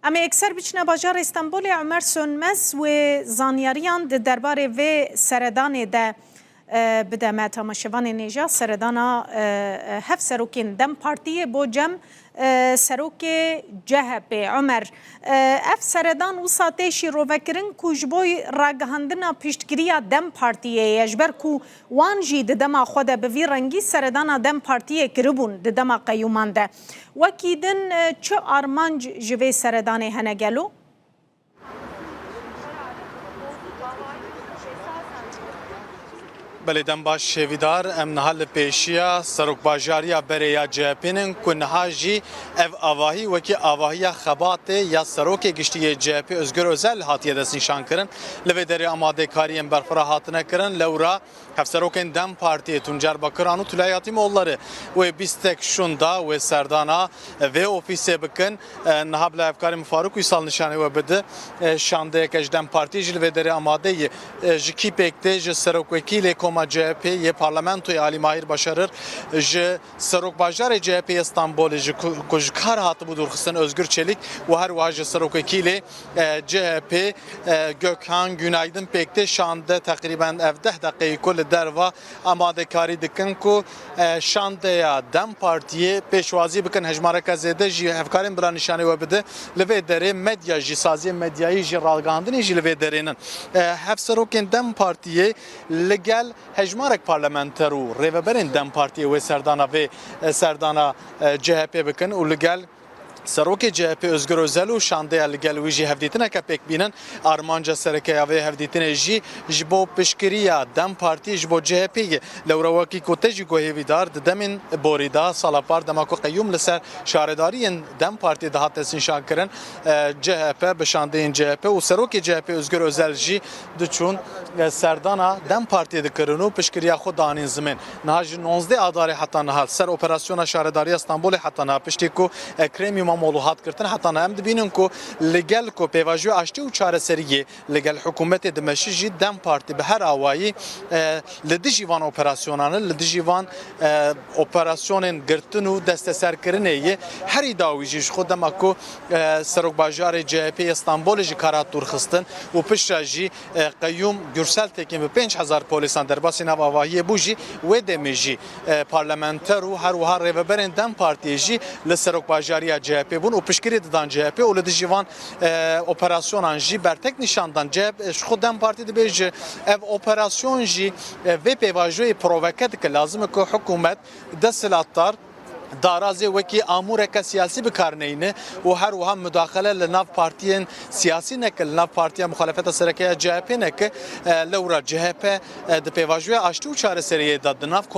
اما اکثر بچنه باجار استانبول عمر سونمز و زانیاریان ده درباره و سردان ده بده ما تماشوان نیجا سردانا هف سروکین دم پارتی بو جم سروک جهب عمر اف سردان و ساتشی رو وکرن کوجبوی راگهاندنا پیشتگیریا دم پارتیه اجبر کو وانجی دما خود به وی رنگی سردانا دم پارتیه کربون دما قیومانده وکیدن چه آرمانج جوی سردانه هنگلو بلدن باش شویدار ام نهال پیشیا سرک باجاریا بریا جهپینن که نهاجی اف آواهی وکی آواهی خبات یا سرک گشتی جهپی özgür özel hatiye desin şan kırın لویدری آماده کاریم برفرا هاتنه کرن لورا هفسروکن دم پارتی تونجر باکرانو تلایاتی مولları و بیستک شوندا و سردانا و اوفیسه بکن نهاب لافکاری مفاروق ویسال نشانه و بده شانده کج دم پارتی لویدری آماده جکی پکته ج سرک وکیل کما CHP یه پارلمانتوی علی ماهر başarır ج سرک باجار CHP İstanbul ج کجکار هات بود درخستن özgür çelik و her واژه سرک وکیل CHP Gökhan Günaydın pekte şanda takriben 10 dakikayı kol derva amade kari dikin ku şandaya dem partiye peşvazi bikin hejmareka zede ji hevkarin bira nişane ve bide leve dere medya ji sazi medyayı ji ralgandini ji leve derenin hevserokin dem partiye legal hejmarek parlamenteru reveberin dem partiye ve serdana CHP bikin u legal سروک CHP özgür özel و şandaya لگل ویجی هفدیتنه که پک بینن آرمانجا سرکه و هفدیتنه جبو پشکریا دم پارتی جبو CHP لورواکی کوتجی گوهیویدار دمین بوریدا سالاپار دماکو قیوم لسر شارداری دم پارتی دهات اسین شاکرن CHP بشاندین CHP و سروک CHP özgür özel جی دچون سردانا دم پارتی دکرنو پشکریا خود دانین زمین نهاج 19 اداره حتی نهال سر اپراسیون شارداری استانبول حتی نه پشتیکو اکرمی مولوحات کردن حتی نه ام دبینن کو لگل کو پیواژو اشتی و چاره سریه لگل حکومت دمشق جی دم پارتی به هر آوایی لدیجوان اپراسیونان لدیجوان اپراسیونن گرتن و دست سرکرنه هر داویجی خود دمکو سرک باجار CHP استانبول جی کارات درخستن و پشجی قیوم گرسل تکیم به 5000 پلیسان در باسی نو آوایی بوجی و دمجی پارلمانتر و هر و هر ریوبرن دم پارتی جی لسرک باجاریا CHP bun o pişkiri didan CHP o ledi jivan operasyonan jî bertek nişandan CHP şu dem parti de bej ev operasyon jî ve pevajoy provoke dike lazım ki hükümet desilatlar دارازی وکی امور که سیاسی بکارنینه و هر وهم مداخله لناف پارتیان سیاسی نکل لناف پارتیا مخالفت سرکه CHP نک لورا CHP د پیواژوی اشتو چاره سریه داد ناف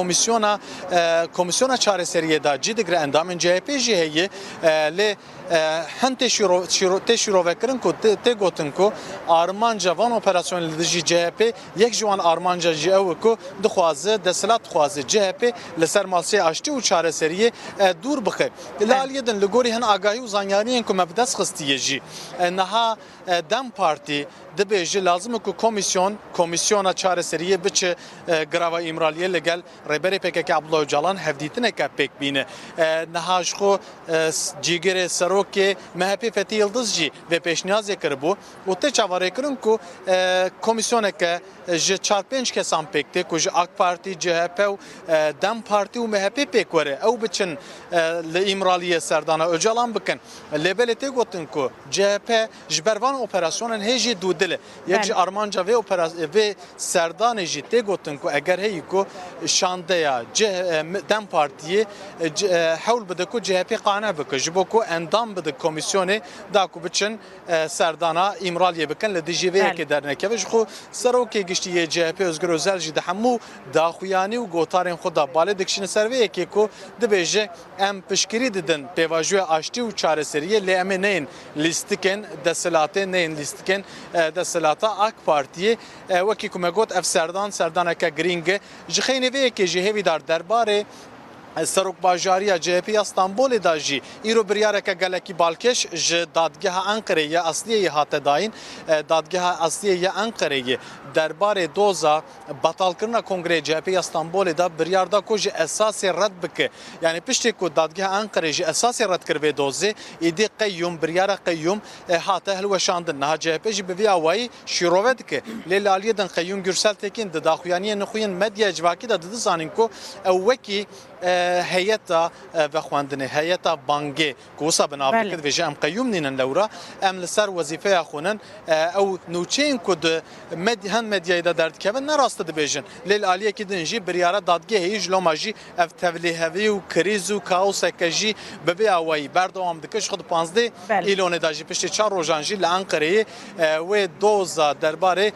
کمیسیونا چاره سریه داد جدیگر اندام CHP جهیه ل هنت شیرو وکرن کو ته گوتن کو آرمانجا وان اپراسیون لدی CHP یک جوان آرمانجا جی او کو دخوازه دسلات خوازه CHP لسر ماسی اشتو چاره سریه دور بخه لالیدن لگوری هن آگاهی و زانیاریین که مبدس خستیه جی نها دم پارتی دبیجی لازم که کمیسیون چاره سریه بچه گراوا امرالیه لگل ریبری پکک عبدالله جالان هفدیتنه که پک بینه نهاش خو جیگر سروک MHP Fethi Yıldız جی و پیشنیازی کربو و ته چواره کرن کو کمیسیون که ج 4-5 کسان پکته کو ج AK Parti CHP و دم پارتی و MHP پک وره او بچن ل امرالیه سردانا öcalan بکن لبلته گوتن کو CHP جبروان اپراسیونن هجی دودله یک آرمانجا و اپراسیون و سردان جی ته گوتن کو اگر هی کو شانده یا دم پارتی حول بده کو CHP قانع بک جبو کو اندام بده کمیسیون دا کو بچن سردانا امرالیه بکن ل دی وی که درنکه و خو سروکی گشتی CHP özgür özel جی دحمو داخویانی و گوتارن خدا باله دکشن سروی که کو دبیجه ام پشکری ددن پیواژوی اشتی و چاره سریه ل ام نین لیستکن دسلاته نین لیستکن دسلاتا AK Parti وکی کومگوت اف سردان که گرینگ جخینه وی که جهوی دار درباره سەرۆکباژاریە جێپی ئەستانبولێدا ژی ئیرۆ بریارێکە گەلێکی باڵکێش ji dadgeha Enqereyê esliyê hate dayîn dadgeha esliyê Enqereyê derbarê doza betalkirina Kongreyê CHP İstanbulê da biryar da ku ji esasê red bike. Yani piştî ku dadgeha Enqereyê ji esasê red kir vê dozê êdî qeyyûm biryara qeyyûm hate hilweşandin. Niha CHP jî bi vî awayî şîrove dike. Lê aliyê din Qeyyûm Gürsel Tekin di daxuyaniyê nixuyên medya civakî da dizanin ku ew wekî heyeta vexwendinê heyeta bangê ku wisa bi nav dikir vêje em qeyyûm nînin lewra em li ser wezîfeya xwînin ew nûçeyên ku di hin medyayê de derdikevin ne rast dibêjin lê aliyekî din jî biryara dadgehê ji loma jî ev tevlîhevî û krîz û kaoseke jî bi vê awayî berdewam dike ji xwe di 15 îlonê da jî piştî 4 rojan jî li Enqereyê wê doza derbarê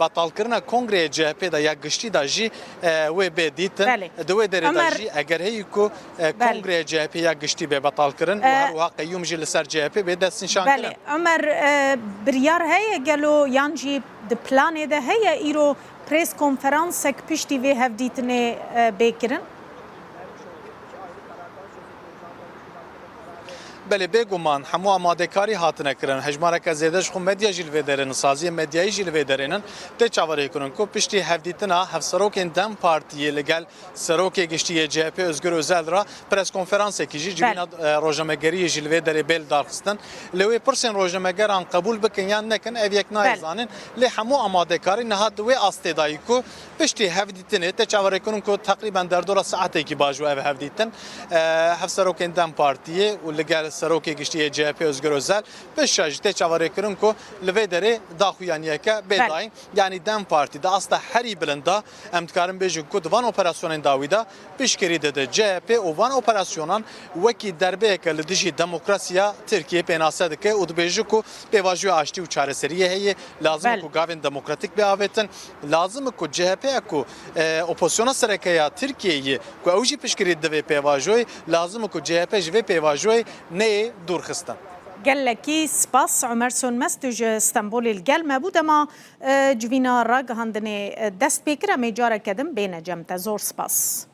betalkirina Kongreyê CHP da ya giştî da jî wê bê dîtin di wê derê da jî eger heyî ku Kongreyê CHP ya giştî bê betalkirin û her wiha qeyyûm jî li ser CHP bê destnîşan kirin. Ömer biryar heye gelo yan jî di planê de heye îro pres konferansek piştî vê hevdîtinê bêkirin? Belê bêguman hemû amadekarî hatine kirin hejmareka zêde ji xwe medya jî li vê derê saziyê medyayî jî li vê derê tê çavarê kirin ku piştî hevdîtina hevserokên Dem Partiyê li gel serokê giştiyê CHP Özgür Özel ra pres konferansekî jî civîna rojnamegeriyê jî li vê derê bêl darxistin li wê pirsên rojnamegeran qebûl bikin yan nekin ev yek nazanin lê hemû amadekarî niha di wê astê dayî ku piştî hevdîtinê tê çavarê kirin ku teqrîben derdora saetekî baş ev hevdîtin hevserokên Dem Partiyê û li gel serokê giştiyê CHP Özgür Özel pişa ji tê çavarê kirin ku li vê derê daxuyaniyeke bêdayîn yanî Dem Partî de asta herî bilinda em dikarin bêjin ku di van operasyonên dawî da piştgirî dide CHP û van operasyonan wekî derbeyeke li dijî demokrasiya Tirkiye pênase dike û dibêje ku pêvajoya aştî û çareseriyê heye lazim ku gavên demokratîk biavêtin lazim ku CHP ku oposyona serekeya Tirkiyeyê ku ew jî piştgirî divê pêvajoyê lazim ku CHP ji vê pêvajoyê neyê dûrxistin. Gelekî spas Ömer Sönmez tu ji Stenbolê gel me bû dema civîna ragihandinê dest pêkir em ê careke din bêne cem te zor spas.